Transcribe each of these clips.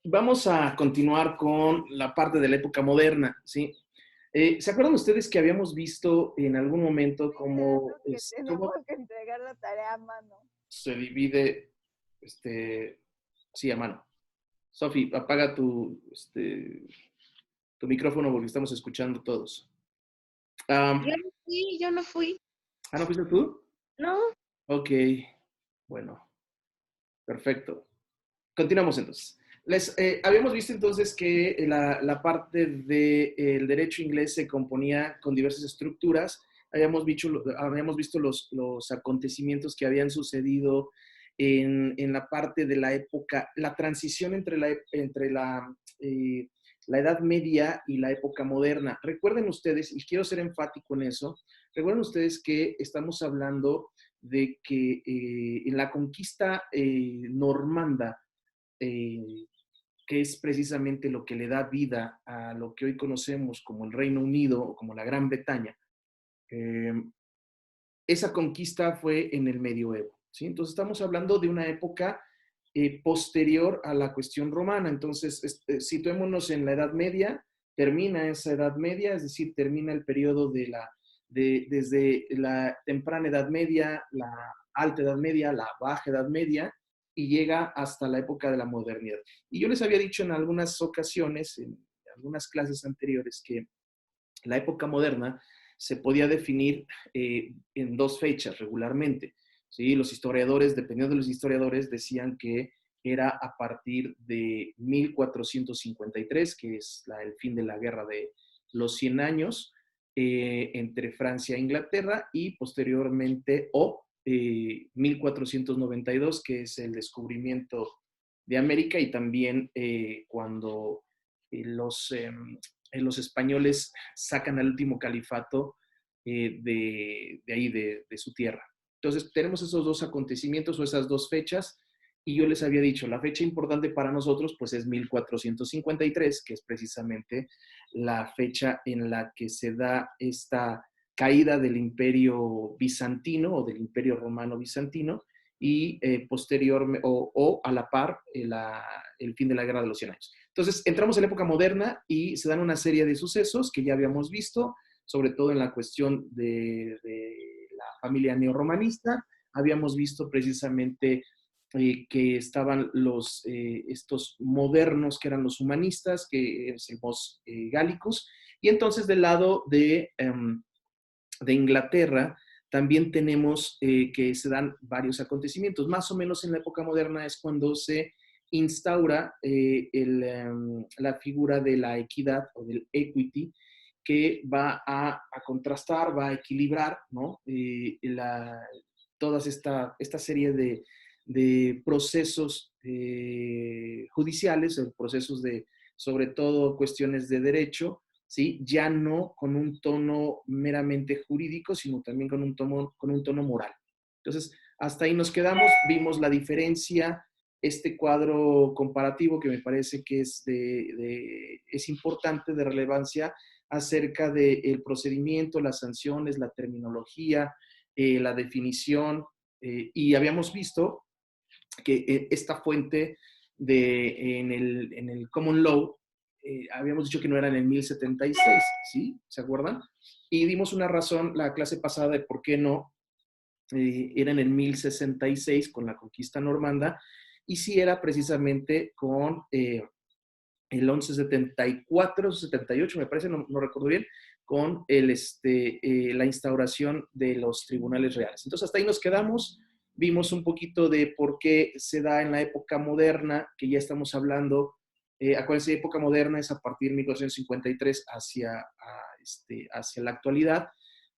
Vamos a continuar con la parte de la época moderna, ¿sí? ¿Se acuerdan ustedes que habíamos visto en algún momento Cuídanos que cómo tenemos que entregar la tarea a mano. se divide, sí, a mano? Sofi, apaga tu micrófono porque estamos escuchando todos. Yo Am, no fui, yo no fui. ¿No fuiste tú? No, Ok, bueno, perfecto. Continuamos entonces. Habíamos visto entonces que la parte del derecho inglés se componía con diversas estructuras. Habíamos visto los acontecimientos que habían sucedido en la parte de la época, la transición entre la Edad Media y la época moderna. Recuerden ustedes, y quiero ser enfático en eso, recuerden ustedes que estamos hablando de que en la conquista normanda, eh, que es precisamente lo que le da vida a lo que hoy conocemos como el Reino Unido o como la Gran Bretaña. Eh, Esa conquista fue en el medioevo, ¿sí? Entonces estamos hablando de una época posterior a la cuestión romana. Entonces, situémonos en la Edad Media, termina esa Edad Media, es decir, termina el periodo desde la temprana Edad Media, la alta Edad Media, la baja Edad Media, y llega hasta la época de la modernidad. Y yo les había dicho en algunas ocasiones, en algunas clases anteriores, que la época moderna se podía definir en dos fechas regularmente. ¿Sí? Los historiadores, dependiendo de los historiadores, decían que era a partir de 1453, que es el fin de la guerra de los 100 años entre Francia e Inglaterra, y posteriormente, 1492, que es el descubrimiento de América, y también cuando los españoles sacan al último califato de ahí, de su tierra. Entonces, tenemos esos dos acontecimientos o esas dos fechas, y yo les había dicho, la fecha importante para nosotros pues es 1453, que es precisamente la fecha en la que se da esta caída del imperio bizantino o del imperio romano bizantino, y posterior o a la par el fin de la guerra de los 100 años. Entonces, entramos en la época moderna y se dan una serie de sucesos que ya habíamos visto, sobre todo en la cuestión de la familia neorromanista. Habíamos visto precisamente que estaban estos modernos, que eran los humanistas, que decimos gálicos, y entonces del lado de Inglaterra también tenemos que se dan varios acontecimientos. Más o menos en la época moderna es cuando se instaura la figura de la equidad o del equity, que va a contrastar, va a equilibrar, ¿no? Toda esta serie de procesos judiciales, procesos de, sobre todo, cuestiones de derecho, ¿sí? Ya no con un tono meramente jurídico, sino también con un tono moral. Entonces, hasta ahí nos quedamos, vimos la diferencia, este cuadro comparativo que me parece que es importante, de relevancia, acerca del procedimiento, las sanciones, la terminología, la definición, y habíamos visto que esta fuente en el Common Law, habíamos dicho que no era en el 1076, ¿sí? ¿Se acuerdan? Y dimos una razón la clase pasada de por qué no era en el 1066 con la conquista normanda, y sí era precisamente con el 1174, 78, me parece, no recuerdo bien, con la instauración de los tribunales reales. Entonces, hasta ahí nos quedamos. Vimos un poquito de por qué se da en la época moderna, que ya estamos hablando. Acuérdense, época moderna es a partir de 1453 hacia la actualidad,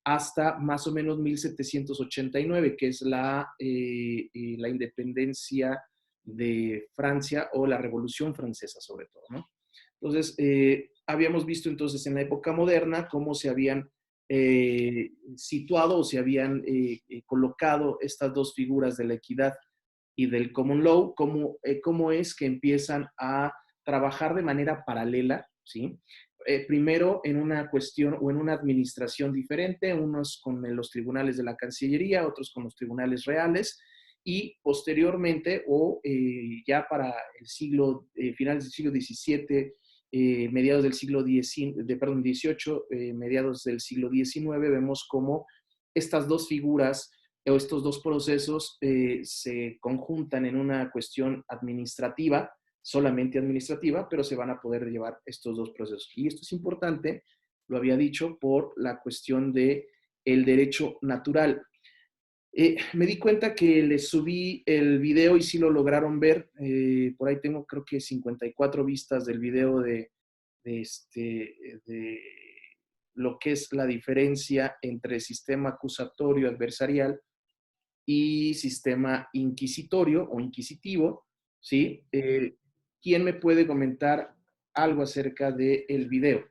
hasta más o menos 1789, que es la independencia de Francia, o la Revolución Francesa sobre todo, ¿no? Entonces, habíamos visto entonces en la época moderna cómo se habían situado o se habían colocado estas dos figuras de la equidad y del common law, cómo es que empiezan a trabajar de manera paralela, ¿sí? Primero en una cuestión o en una administración diferente, unos con los tribunales de la Cancillería, otros con los tribunales reales, y posteriormente, o ya para el siglo, finales del siglo XVII, mediados del siglo XVIII, mediados del siglo XIX, vemos cómo estas dos figuras o estos dos procesos se conjuntan en una cuestión administrativa, solamente administrativa, pero se van a poder llevar estos dos procesos. Y esto es importante, lo había dicho, por la cuestión de el derecho natural. Me di cuenta que les subí el video y sí lo lograron ver. Por ahí tengo creo que 54 vistas del video de lo que es la diferencia entre sistema acusatorio adversarial y sistema inquisitorio o inquisitivo, ¿sí? ¿Quién me puede comentar algo acerca del video?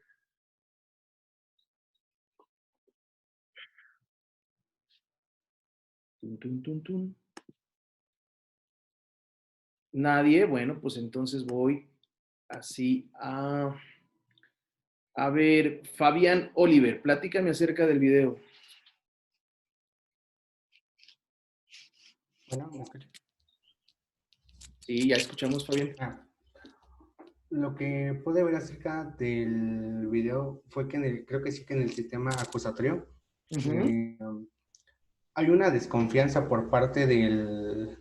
Tun, tun, tun, tun. Nadie, bueno, pues entonces voy así a ver, Fabián Oliver, platícame acerca del video. Bueno, ¿me escucha? Sí, ya escuchamos, Fabián. Lo que pude ver acerca del video fue que creo que sí que en el sistema acusatorio hay una desconfianza por parte del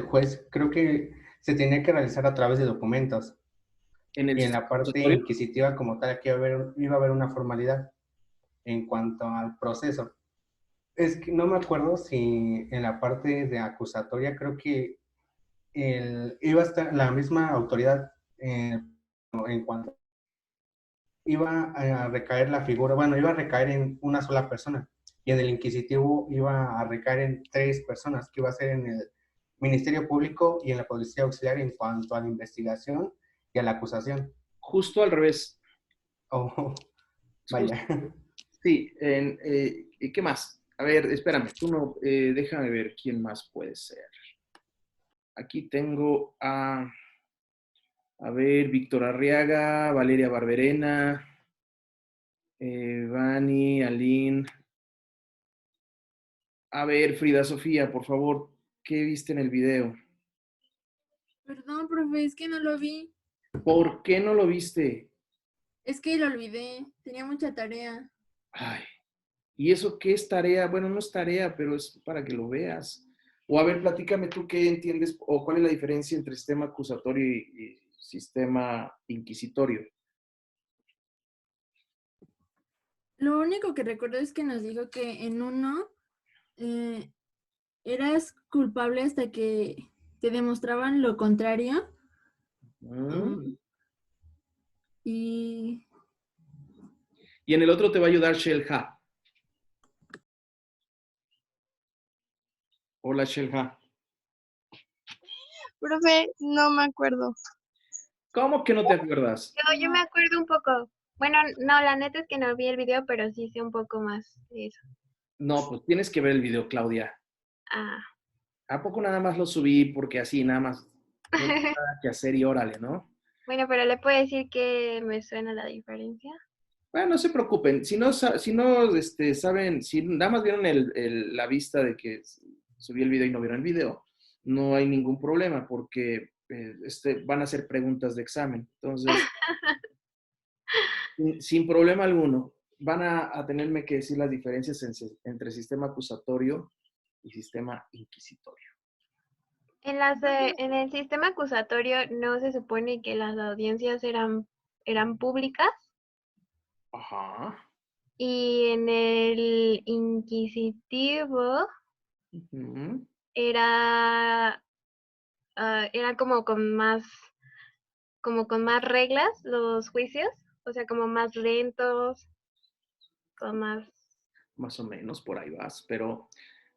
juez. Creo que se tenía que realizar a través de documentos. ¿En el Y en sistema la parte acusatorio? inquisitiva como tal, que iba a haber una formalidad en cuanto al proceso. Es que no me acuerdo si en la parte de acusatoria, creo que iba a estar la misma autoridad en cuanto iba a recaer la figura, bueno, iba a recaer en una sola persona, y en el inquisitivo iba a recaer en 3 personas, que iba a ser en el Ministerio Público y en la Policía Auxiliar en cuanto a la investigación y a la acusación. Justo al revés. Oh, vaya. Sí, ¿qué más? A ver, espérame, tú no, déjame ver quién más puede ser. Aquí tengo a ver, Víctor Arriaga, Valeria Barberena, Vani, Aline. A ver, Frida Sofía, por favor, ¿qué viste en el video? Perdón, profe, es que no lo vi. ¿Por qué no lo viste? Es que lo olvidé. Tenía mucha tarea. Ay, ¿y eso qué es tarea? Bueno, no es tarea, pero es para que lo veas. O a ver, platícame tú qué entiendes o cuál es la diferencia entre sistema acusatorio y sistema inquisitorio. Lo único que recuerdo es que nos dijo que en uno eras culpable hasta que te demostraban lo contrario. Y Y en el otro te va a ayudar Shelha. Hola, Shelha. Profe, no me acuerdo. ¿Cómo que no te acuerdas? Yo me acuerdo un poco. Bueno, no, la neta es que no vi el video, pero sí sé un poco más de eso. No, pues tienes que ver el video, Claudia. Ah. ¿A poco nada más lo subí porque así nada más no hay nada que hacer y órale, ¿no? Bueno, pero le puedo decir que me suena la diferencia. Bueno, no se preocupen. Si no saben, si nada más vieron la vista de que subí el video y no vieron el video, no hay ningún problema porque van a ser preguntas de examen. Entonces, sin problema alguno, van a tenerme que decir las diferencias entre sistema acusatorio y sistema inquisitorio. En el sistema acusatorio no se supone que las audiencias eran públicas. Ajá. Y en el inquisitivo era como con más reglas los juicios, o sea, como más lentos, con más... Más o menos, por ahí vas, pero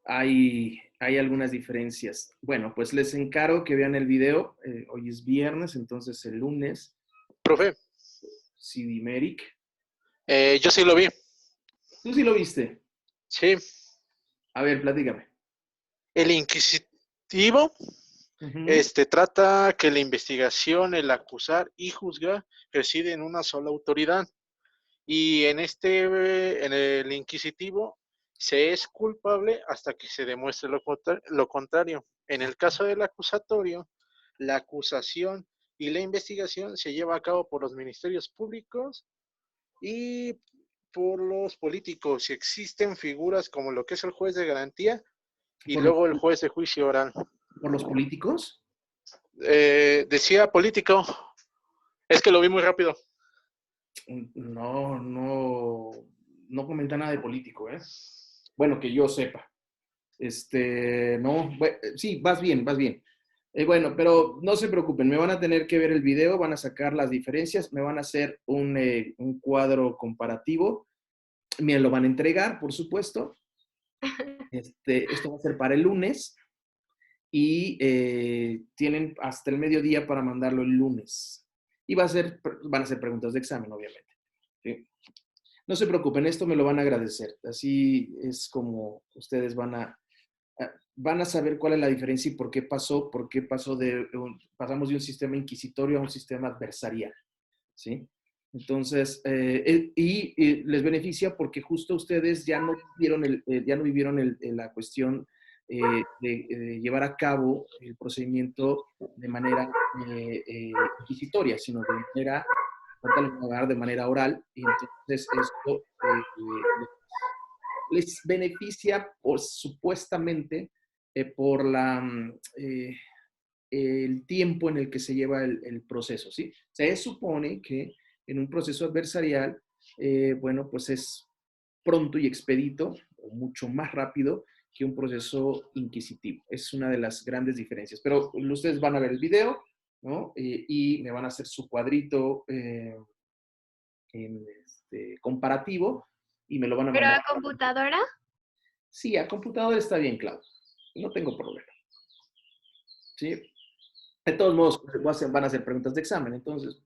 hay algunas diferencias. Bueno, pues les encargo que vean el video. Hoy es viernes, entonces el lunes. Profe. CD Merrick. Yo sí lo vi. ¿Tú sí lo viste? Sí. A ver, platícame. El inquisitivo trata que la investigación, el acusar y juzgar reside en una sola autoridad. Y en el inquisitivo se es culpable hasta que se demuestre lo contrario. En el caso del acusatorio, la acusación y la investigación se lleva a cabo por los ministerios públicos y por los políticos. Existen figuras como lo que es el juez de garantía y ¿Por, luego el juez de juicio oral. por los políticos? Decía político, es que lo vi muy rápido. No comenta nada de político, ¿eh? Bueno, que yo sepa. No, sí, vas bien, vas bien. Bueno, pero no se preocupen, me van a tener que ver el video, van a sacar las diferencias, me van a hacer un cuadro comparativo, me lo van a entregar, por supuesto. Esto va a ser para el lunes y tienen hasta el mediodía para mandarlo el lunes. Y van a ser preguntas de examen, obviamente. ¿Sí? No se preocupen, esto me lo van a agradecer. Así es como ustedes van a saber cuál es la diferencia y por qué pasamos de un sistema inquisitorio a un sistema adversarial, ¿sí? Entonces, y les beneficia porque justo ustedes ya no vivieron la cuestión de llevar a cabo el procedimiento de manera inquisitoria, sino de manera oral, y entonces esto les beneficia supuestamente por el tiempo en el que se lleva el proceso, ¿sí? Se supone que en un proceso adversarial, bueno, pues es pronto y expedito, o mucho más rápido que un proceso inquisitivo. Es una de las grandes diferencias. Pero ustedes van a ver el video, ¿no? Y me van a hacer su cuadrito comparativo y me lo van a ¿Pero mandar. a computadora? Sí, a computadora está bien, claro. No tengo problema. ¿Sí? De todos modos, van a hacer preguntas de examen, entonces,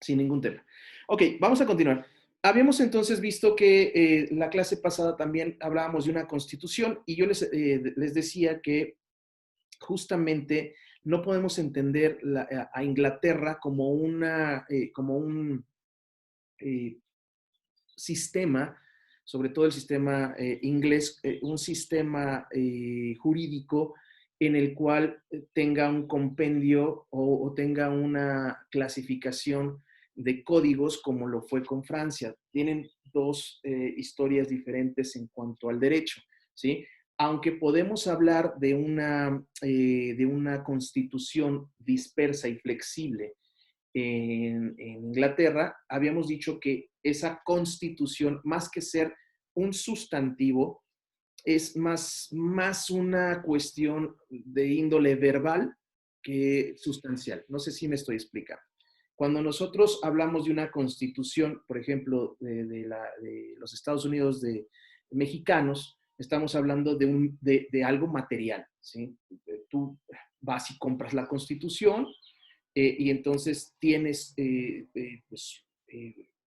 sin ningún tema. Ok, vamos a continuar. Habíamos entonces visto que la clase pasada también hablábamos de una constitución y yo les decía que justamente no podemos entender a Inglaterra como un sistema, sobre todo el sistema inglés, un sistema jurídico en el cual tenga un compendio o tenga una clasificación de códigos como lo fue con Francia. Tienen dos historias diferentes en cuanto al derecho, ¿sí? Aunque podemos hablar de una constitución dispersa y flexible en Inglaterra, habíamos dicho que esa constitución, más que ser un sustantivo, es más una cuestión de índole verbal que sustancial. No sé si me estoy explicando. Cuando nosotros hablamos de una constitución, por ejemplo, de los Estados Unidos mexicanos, estamos hablando de algo material, ¿sí? Tú vas y compras la constitución, y entonces tienes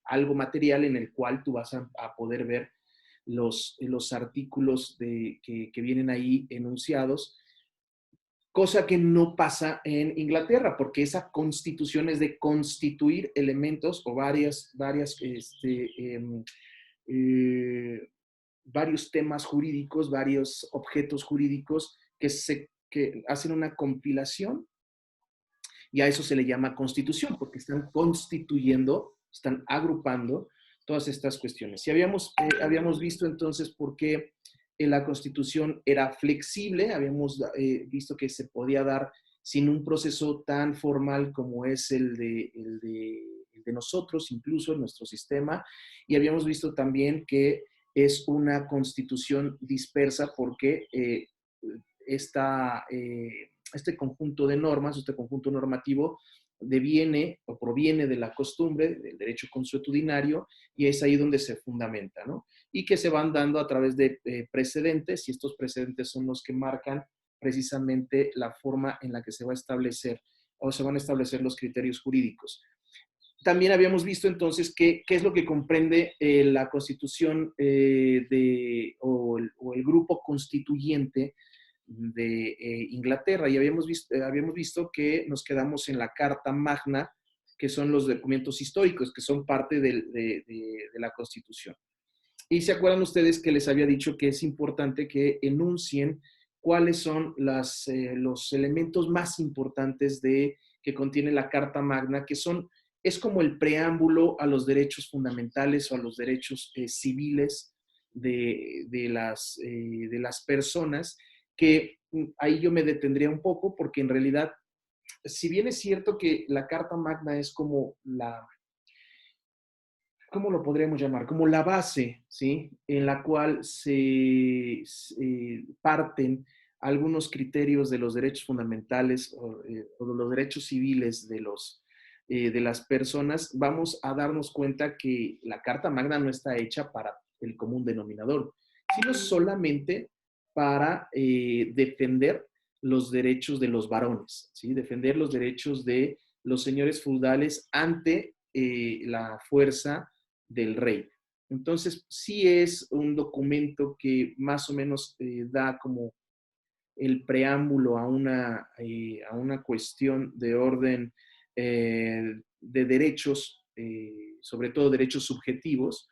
algo material en el cual tú vas a poder ver los artículos que vienen ahí enunciados, cosa que no pasa en Inglaterra, porque esa constitución es de constituir elementos o varios temas jurídicos, varios objetos jurídicos que hacen una compilación. Y a eso se le llama constitución, porque están constituyendo, están agrupando todas estas cuestiones. Y habíamos visto entonces por qué la constitución era flexible, habíamos visto que se podía dar sin un proceso tan formal como es el de nosotros, incluso en nuestro sistema, y habíamos visto también que es una constitución dispersa porque este conjunto de normas, este conjunto normativo, deviene o proviene de la costumbre, del derecho consuetudinario, y es ahí donde se fundamenta, ¿no? Y que se van dando a través de precedentes, y estos precedentes son los que marcan precisamente la forma en la que se va a establecer o se van a establecer los criterios jurídicos. También habíamos visto entonces qué es lo que comprende la Constitución o el grupo constituyente de Inglaterra, y habíamos visto que nos quedamos en la Carta Magna, que son los documentos históricos, que son parte de la Constitución. Y se acuerdan ustedes que les había dicho que es importante que enuncien cuáles son los elementos más importantes que contiene la Carta Magna, es como el preámbulo a los derechos fundamentales o a los derechos civiles de las personas, que ahí yo me detendría un poco, porque en realidad, si bien es cierto que la Carta Magna es como ¿cómo lo podríamos llamar? Como la base, ¿sí? En la cual se parten algunos criterios de los derechos fundamentales o de los derechos civiles de las personas, vamos a darnos cuenta que la Carta Magna no está hecha para el común denominador, sino solamente para defender los derechos de los varones, ¿sí? Defender los derechos de los señores feudales ante la fuerza del rey. Entonces, sí es un documento que más o menos da como el preámbulo a una cuestión de orden de derechos, sobre todo derechos subjetivos,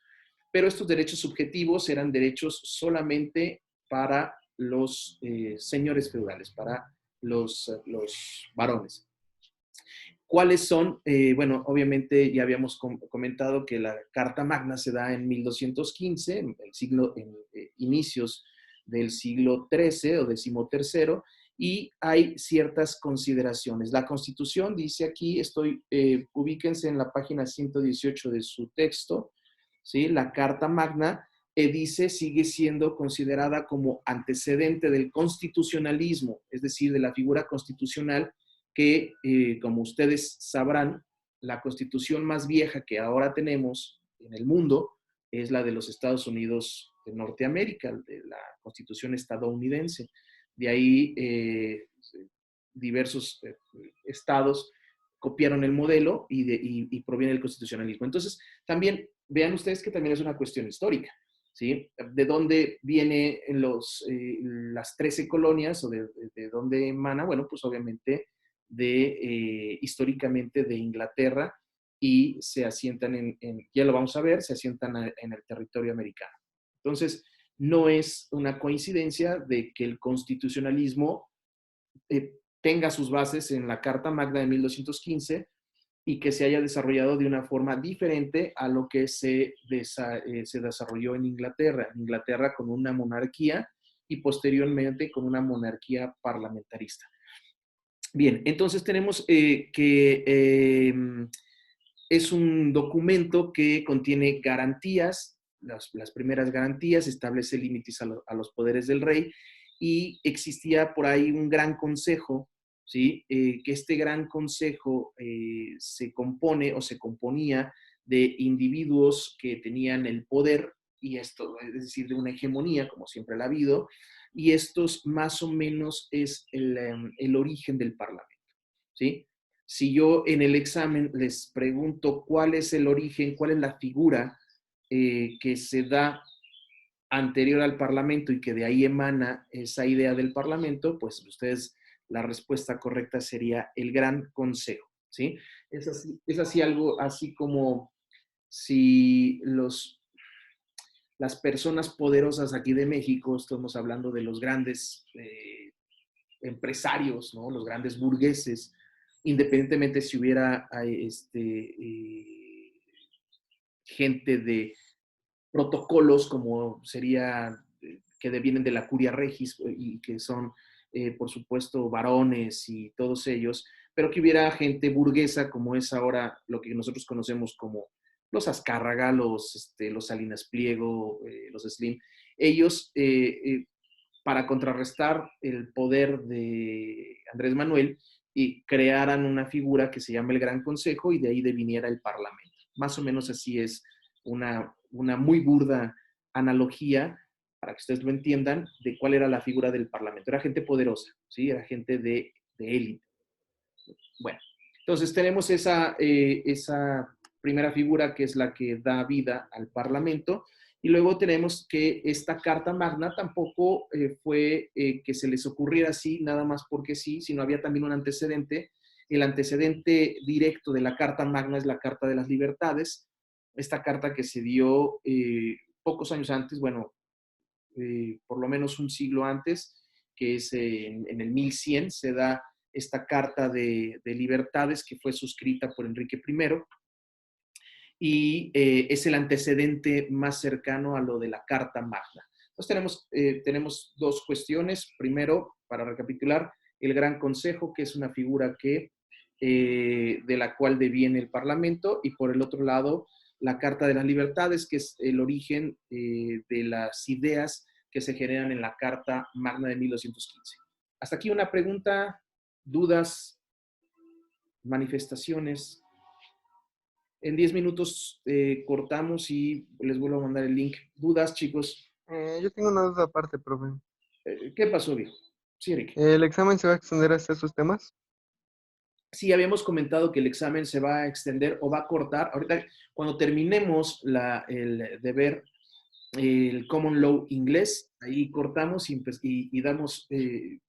pero estos derechos subjetivos eran derechos solamente para los señores feudales, para los varones. ¿Cuáles son? Bueno, obviamente ya habíamos comentado que la Carta Magna se da en 1215, inicios del siglo XIII o XIII, y hay ciertas consideraciones. La Constitución dice aquí, ubíquense en la página 118 de su texto, ¿sí? La Carta Magna sigue siendo considerada como antecedente del constitucionalismo, es decir, de la figura constitucional que, como ustedes sabrán, la constitución más vieja que ahora tenemos en el mundo es la de los Estados Unidos de Norteamérica, de la constitución estadounidense. De ahí diversos estados copiaron el modelo y proviene del constitucionalismo. Entonces, también vean ustedes que también es una cuestión histórica, ¿sí? ¿De dónde vienen las 13 colonias o de dónde emana? Bueno, pues obviamente históricamente de Inglaterra, y se asientan ya lo vamos a ver, se asientan en el territorio americano. Entonces, no es una coincidencia de que el constitucionalismo tenga sus bases en la Carta Magna de 1215 y que se haya desarrollado de una forma diferente a lo que se desarrolló en Inglaterra. En Inglaterra con una monarquía y posteriormente con una monarquía parlamentarista. Bien, entonces tenemos que es un documento que contiene garantías, las primeras garantías, establece límites a los poderes del rey, y existía por ahí un gran consejo, ¿sí? Que este gran consejo se compone o se componía de individuos que tenían el poder, y esto, es decir, de una hegemonía, como siempre la ha habido, y estos más o menos es el origen del Parlamento, ¿sí? Si yo en el examen les pregunto cuál es el origen, cuál es la figura que se da anterior al Parlamento y que de ahí emana esa idea del Parlamento, pues ustedes, la respuesta correcta sería el Gran Consejo, ¿sí? Es así algo, así como si las personas poderosas aquí de México, estamos hablando de los grandes empresarios, ¿no? Los grandes burgueses, independientemente si hubiera gente de protocolos como sería, que devienen de la Curia Regis y que son, por supuesto, varones y todos ellos, pero que hubiera gente burguesa como es ahora lo que nosotros conocemos como los Azcárraga, los Salinas Pliego, los Slim. Ellos, para contrarrestar el poder de Andrés Manuel, y crearan una figura que se llama el Gran Consejo, y de ahí deviniera el Parlamento. Más o menos así es una muy burda analogía, para que ustedes lo entiendan, de cuál era la figura del Parlamento. Era gente poderosa, ¿sí? Era gente de élite. Bueno, entonces tenemos esa primera figura, que es la que da vida al Parlamento, y luego tenemos que esta Carta Magna tampoco fue que se les ocurriera así, nada más porque sí, sino había también un antecedente. El antecedente directo de la Carta Magna es la Carta de las Libertades, esta carta que se dio pocos años antes, bueno, por lo menos un siglo antes, que es en el 1100, se da esta Carta de Libertades que fue suscrita por Enrique I y es el antecedente más cercano a lo de la Carta Magna. Entonces tenemos dos cuestiones. Primero, para recapitular, el Gran Consejo, que es una figura de la cual deviene el Parlamento, y por el otro lado, la Carta de las Libertades, que es el origen de las ideas que se generan en la Carta Magna de 1215. Hasta aquí una pregunta, dudas, manifestaciones. En 10 minutos cortamos y les vuelvo a mandar el link. ¿Dudas, chicos? Yo tengo una duda aparte, profe. ¿Qué pasó, viejo? Sí, Eric. ¿El examen se va a extender hasta esos temas? Sí, habíamos comentado que el examen se va a extender o va a cortar. Ahorita, cuando terminemos de ver el Common Law inglés, ahí cortamos y damos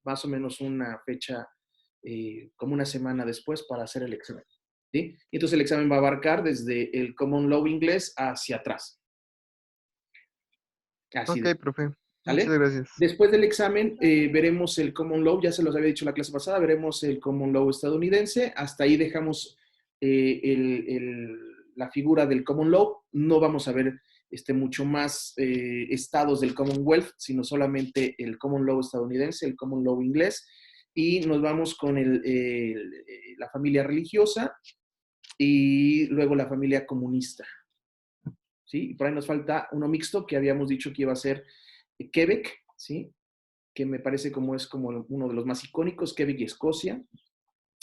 más o menos una fecha, como una semana después, para hacer el examen. ¿Sí? Y entonces el examen va a abarcar desde el Common Law inglés hacia atrás. Así Ok, profe. ¿Vale? Muchas gracias. Después del examen veremos el Common Law, ya se los había dicho la clase pasada, veremos el Common Law estadounidense, hasta ahí dejamos la figura del Common Law, no vamos a ver mucho más estados del Commonwealth, sino solamente el Common Law estadounidense, el Common Law inglés, y nos vamos con la familia religiosa y luego la familia comunista. ¿Sí? Y por ahí nos falta uno mixto que habíamos dicho que iba a ser Quebec, ¿sí? Que me parece es como uno de los más icónicos, Quebec y Escocia.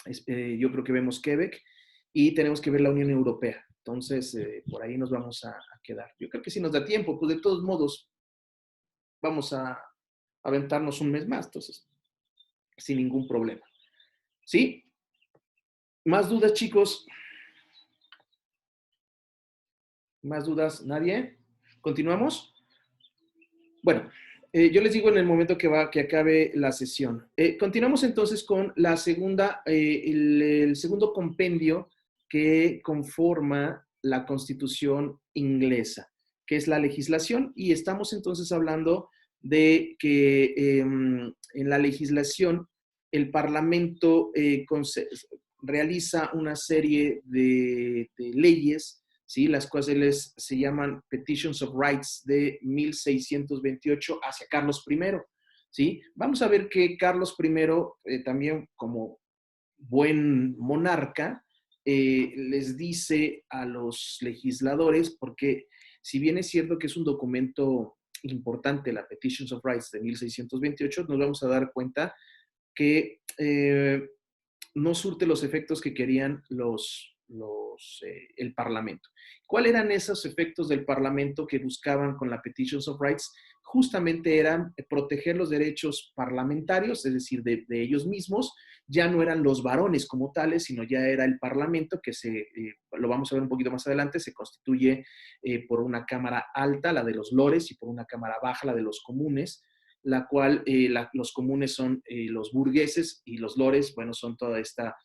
Yo creo que vemos Quebec y tenemos que ver la Unión Europea. Entonces, por ahí nos vamos a quedar. Yo creo que sí nos da tiempo, pues de todos modos vamos a aventarnos un mes más, entonces, sin ningún problema. ¿Sí? ¿Más dudas, chicos? ¿Más dudas? ¿Nadie? ¿Continuamos? Bueno, yo les digo en el momento que acabe la sesión. Continuamos entonces con la segunda, el segundo compendio que conforma la Constitución inglesa, que es la legislación, y estamos entonces hablando de que en la legislación el Parlamento realiza una serie de leyes, ¿sí? Las cuales se llaman Petitions of Rights de 1628 hacia Carlos I, ¿sí? Vamos a ver que Carlos I, también como buen monarca, les dice a los legisladores, porque si bien es cierto que es un documento importante, la Petitions of Rights de 1628, nos vamos a dar cuenta que no surte los efectos que querían el Parlamento. ¿Cuáles eran esos efectos del Parlamento que buscaban con la Petitions of Rights? Justamente eran proteger los derechos parlamentarios, es decir, de ellos mismos. Ya no eran los varones como tales, sino ya era el Parlamento que lo vamos a ver un poquito más adelante, se constituye por una cámara alta, la de los lores, y por una cámara baja, la de los comunes, la cual los comunes son los burgueses y los lores, bueno, son toda esta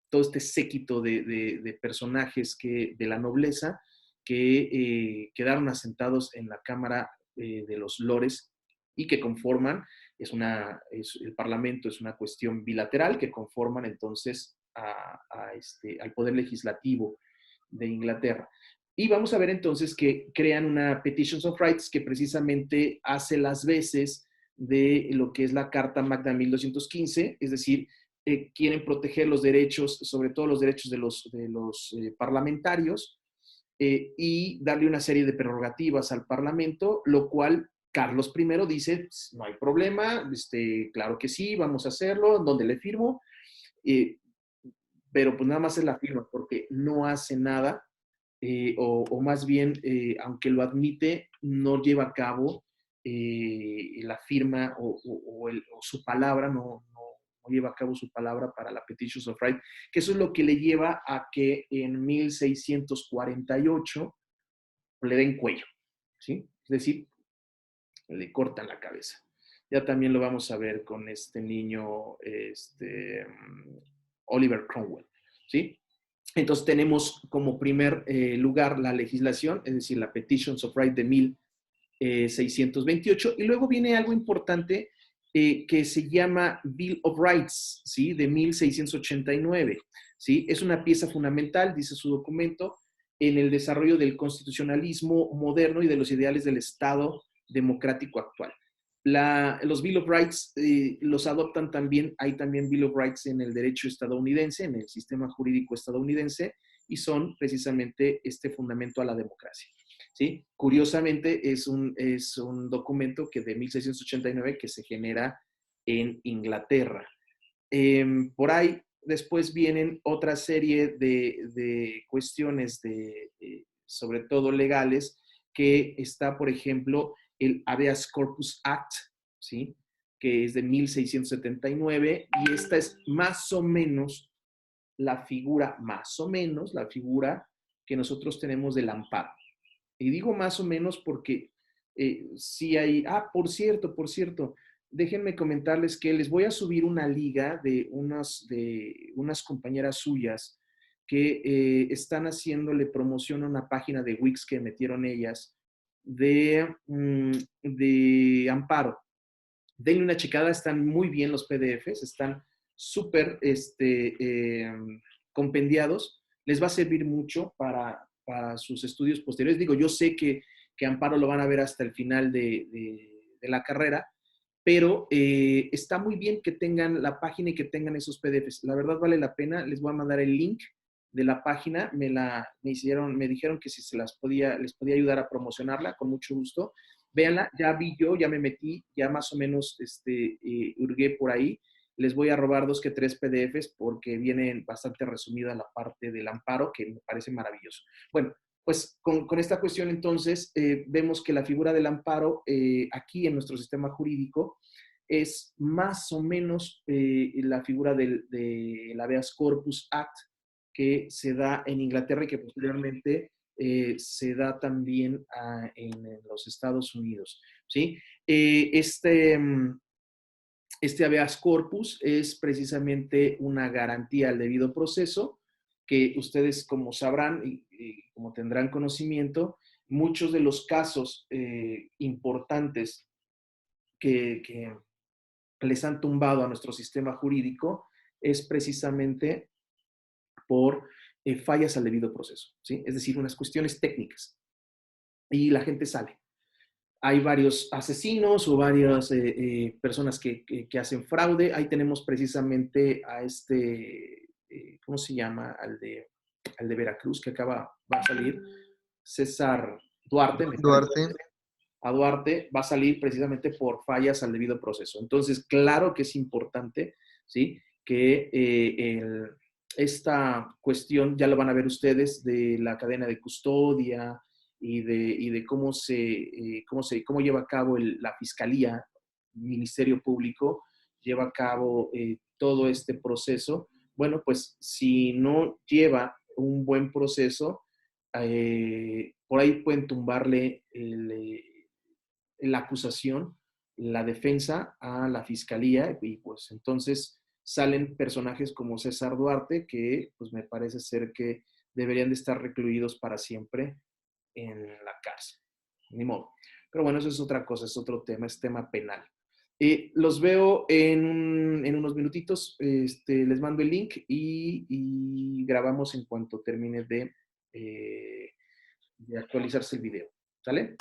todo este séquito de personajes de la nobleza que quedaron asentados en la Cámara de los Lores y que conforman, el Parlamento es una cuestión bilateral que conforman entonces al Poder Legislativo de Inglaterra. Y vamos a ver entonces que crean una Petitions of Rights que precisamente hace las veces de lo que es la Carta Magna 1215, es decir, quieren proteger los derechos, sobre todo los derechos de los parlamentarios, y darle una serie de prerrogativas al Parlamento, lo cual Carlos I dice, no hay problema, claro que sí, vamos a hacerlo, donde le firmo, pero pues nada más es la firma, porque no hace nada, o más bien, aunque lo admite, no lleva a cabo la firma o su palabra, no lleva a cabo su palabra para la Petitions of Right, que eso es lo que le lleva a que en 1648 le den cuello, ¿sí? Es decir, le cortan la cabeza. Ya también lo vamos a ver con este niño, Oliver Cromwell, ¿sí? Entonces tenemos como primer lugar la legislación, es decir, la Petitions of Right de 1628, y luego viene algo importante que se llama Bill of Rights, ¿sí? De 1689, ¿sí? Es una pieza fundamental, dice su documento, en el desarrollo del constitucionalismo moderno y de los ideales del Estado democrático actual. Los Bill of Rights los adoptan también, hay también Bill of Rights en el derecho estadounidense, en el sistema jurídico estadounidense, y son precisamente este fundamento a la democracia. ¿Sí? Curiosamente, es un documento que de 1689 que se genera en Inglaterra. Por ahí después vienen otra serie de cuestiones, sobre todo legales, que está, por ejemplo, el Habeas Corpus Act, ¿sí? Que es de 1679, y esta es más o menos la figura que nosotros tenemos del amparo. Y digo más o menos porque sí hay... por cierto, déjenme comentarles que les voy a subir una liga de unas compañeras suyas que están haciéndole promoción a una página de Wix que metieron ellas de amparo. Denle una checada, están muy bien los PDFs, están súper compendiados. Les va a servir mucho para sus estudios posteriores. Digo, yo sé que amparo lo van a ver hasta el final de la carrera, pero está muy bien que tengan la página y que tengan esos PDFs. La verdad vale la pena. Les voy a mandar el link de la página. Me dijeron que si les podía ayudar a promocionarla, con mucho gusto. Véanla, ya vi yo, ya me metí, ya más o menos hurgué por ahí. Les voy a robar 2 que 3 PDFs porque vienen bastante resumida la parte del amparo, que me parece maravilloso. Bueno, pues con esta cuestión entonces vemos que la figura del amparo aquí en nuestro sistema jurídico es más o menos la figura del Habeas Corpus Act que se da en Inglaterra y que posteriormente se da también en los Estados Unidos, ¿sí? Este habeas corpus es precisamente una garantía al debido proceso que ustedes, como sabrán y como tendrán conocimiento, muchos de los casos importantes que les han tumbado a nuestro sistema jurídico es precisamente por fallas al debido proceso, ¿sí? Es decir, unas cuestiones técnicas. Y la gente sale. Hay varios asesinos o varias personas que hacen fraude. Ahí tenemos precisamente a ¿cómo se llama? Al de Veracruz, que va a salir, César Duarte. Duarte. A Duarte va a salir precisamente por fallas al debido proceso. Entonces, claro que es importante, ¿sí? Que esta cuestión, ya lo van a ver ustedes, de la cadena de custodia y de cómo lleva a cabo la Fiscalía, Ministerio Público, lleva a cabo todo este proceso. Bueno, pues si no lleva un buen proceso, por ahí pueden tumbarle la acusación, la defensa a la Fiscalía, y pues entonces salen personajes como César Duarte, que pues me parece ser que deberían de estar recluidos para siempre en la cárcel. Ni modo. Pero bueno, eso es otra cosa, es otro tema, es tema penal. Los veo en unos minutitos. Les mando el link y grabamos en cuanto termine de actualizarse el video. ¿Sale?